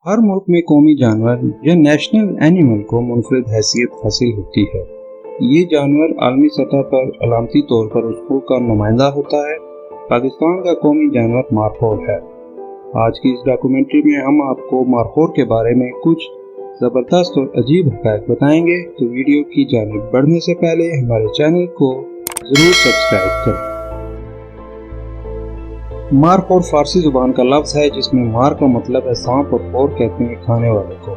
हर मुल्क में कौमी जानवर या नेशनल एनिमल को मुनफरिद हैसियत हासिल होती है। ये जानवर आलमी सतह पर अलामती तौर पर उस मुल्क का नुमाइंदा होता है। पाकिस्तान का कौमी जानवर मारखोर है। आज की इस डॉक्यूमेंट्री में हम आपको मारखोर के बारे में कुछ ज़बरदस्त और अजीब हक़ाइक़ बताएंगे, तो वीडियो की जानिब बढ़ने से पहले हमारे चैनल को ज़रूर सब्सक्राइब करें। मारखोर फारसी ज़ुबान का लफ्ज़ है जिसमें मार का मतलब है सांप और खोर कहते हैं खाने वाले को।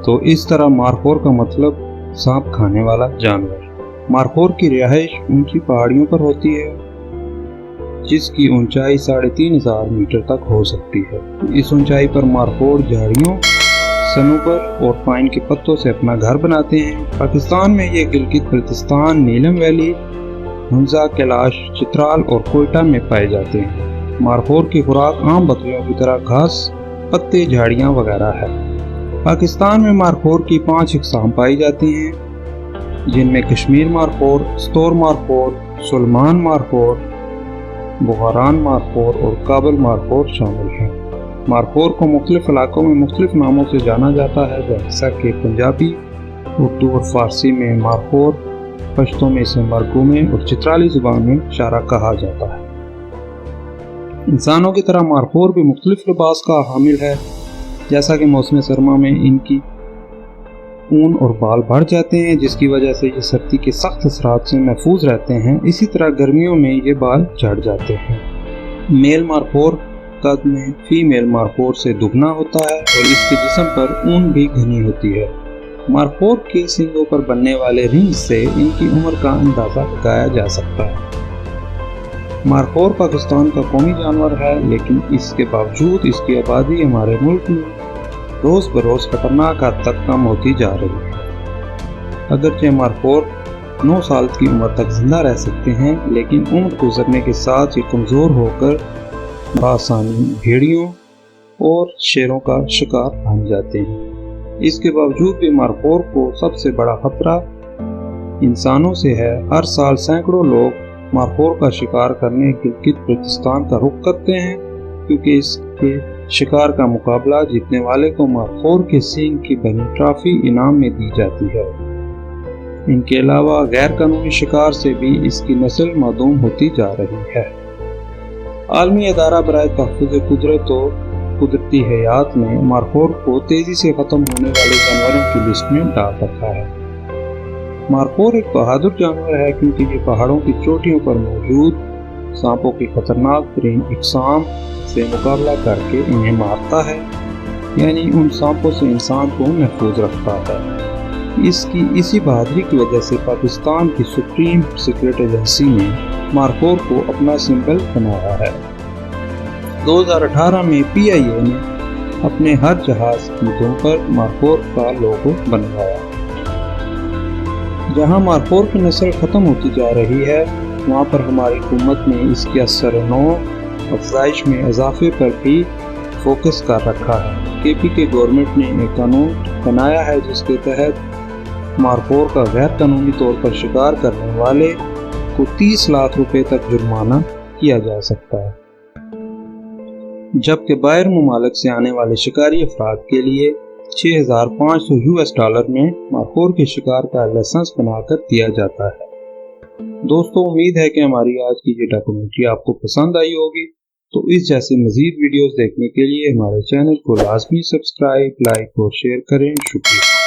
तो इस तरह मारखोर का मतलब सांप खाने वाला जानवर। मारखोर की रिहाइश ऊंची पहाड़ियों पर होती है जिसकी ऊंचाई 3500 मीटर तक हो सकती है। इस ऊंचाई पर मारखोर झाड़ियों, सनूबर और पाइन के पत्तों से अपना घर बनाते हैं। पाकिस्तान में ये गिलगित बल्तिस्तान, नीलम वैली, हुंजा, कैलाश, चित्राल और कोयटा में पाए जाते हैं। मारखोर की खुराक आम बकरियों की तरह घास, पत्ते, झाड़ियाँ वगैरह है। पाकिस्तान में मारखोर की 5 इकसाम पाई जाती हैं, जिनमें कश्मीर मारखोर, स्तोर मारखोर, सुलेमान मारखोर, बुखारान मारखोर और काबल मारखोर शामिल हैं। मारखोर को मुख्तलिफ इलाकों में मुख्तलिफ नामों से जाना जाता है, जैसा कि पंजाबी, उर्दू और फारसी में मारखोर, पश्तो में इसे मरगूमे और चित्राली ज़ुबान में शारा कहा जाता है। इंसानों की तरह मारखोर भी मुख्तलिफ लिबास का हामिल है। जैसा कि मौसम सरमा में इनकी ऊन और बाल बढ़ जाते हैं, जिसकी वजह से ये सर्दी के सख्त असरात से महफूज रहते हैं। इसी तरह गर्मियों में ये बाल झड़ जाते हैं। मेल मारखोर कद में फीमेल मारखोर से दुगना होता है और इसके जिस्म पर ऊन भी घनी होती है। मारखोर के सींगों पर बनने वाले रिंग से इनकी उम्र का अंदाज़ा लगाया जा सकता है। मारखोर पाकिस्तान का कौमी जानवर है, लेकिन इसके बावजूद इसकी आबादी हमारे मुल्क में रोज़ बरोज़ खतरनाक हद तक कम होती जा रही है। अगरचे मारखोर 9 साल की उम्र तक जिंदा रह सकते हैं, लेकिन उम्र गुजरने के साथ ये कमज़ोर होकर बआसानी भेड़ियों और शेरों का शिकार बन जाते हैं। इसके बावजूद भी मारखोर को सबसे बड़ा खतरा इंसानों से है। हर साल सैकड़ों लोग मारखोर का शिकार करने गिलगित बल्तिस्तान का रुख करते हैं, क्योंकि इसके शिकार का मुकाबला जीतने वाले को मारखोर के सींग की बनी ट्रॉफी इनाम में दी जाती है। इनके अलावा गैर कानूनी शिकार से भी इसकी नस्ल मादूम होती जा रही है। आलमी अदारा बराए तहफ़्फ़ुज़ कुदरत और कुदरती हयात ने मारखोर को तेज़ी से ख़त्म होने वाले जानवरों की लिस्ट में डाल रखा है। मारखोर एक बहादुर जानवर है, क्योंकि ये पहाड़ों की चोटियों पर मौजूद सांपों की खतरनाक तरीन इकसाम से मुकाबला करके इन्हें मारता है, यानी उन सांपों से इंसान को महफूज रखता है। इसकी इसी बहादुरी की वजह से पाकिस्तान की सुप्रीम सीक्रेट एजेंसी ने मारखोर को अपना सिंबल बनाया है। 2018 में PIA ने अपने हर जहाज की दुम पर मारखोर का लोगो बनवाया। जहां मारखोर की नस्ल ख़त्म होती जा रही है, वहां पर हमारी हुकूमत ने इसकी असर-ए-नौ अफज़ाइश में इजाफे पर भी फोकस कर रखा है। KPK गवर्नमेंट ने एक कानून बनाया है जिसके तहत मारखोर का गैर कानूनी तौर पर शिकार करने वाले को 30 लाख रुपए तक जुर्माना किया जा सकता है, जबकि बाहर मुमालिक से आने वाले शिकारी अफराद के लिए $6,500 में मारखोर के शिकार का लाइसेंस बनाकर दिया जाता है। दोस्तों, उम्मीद है कि हमारी आज की ये डॉक्यूमेंट्री आपको पसंद आई होगी। तो इस जैसे मज़ीद वीडियोस देखने के लिए हमारे चैनल को लाजमी सब्सक्राइब, लाइक और शेयर करें। शुक्रिया।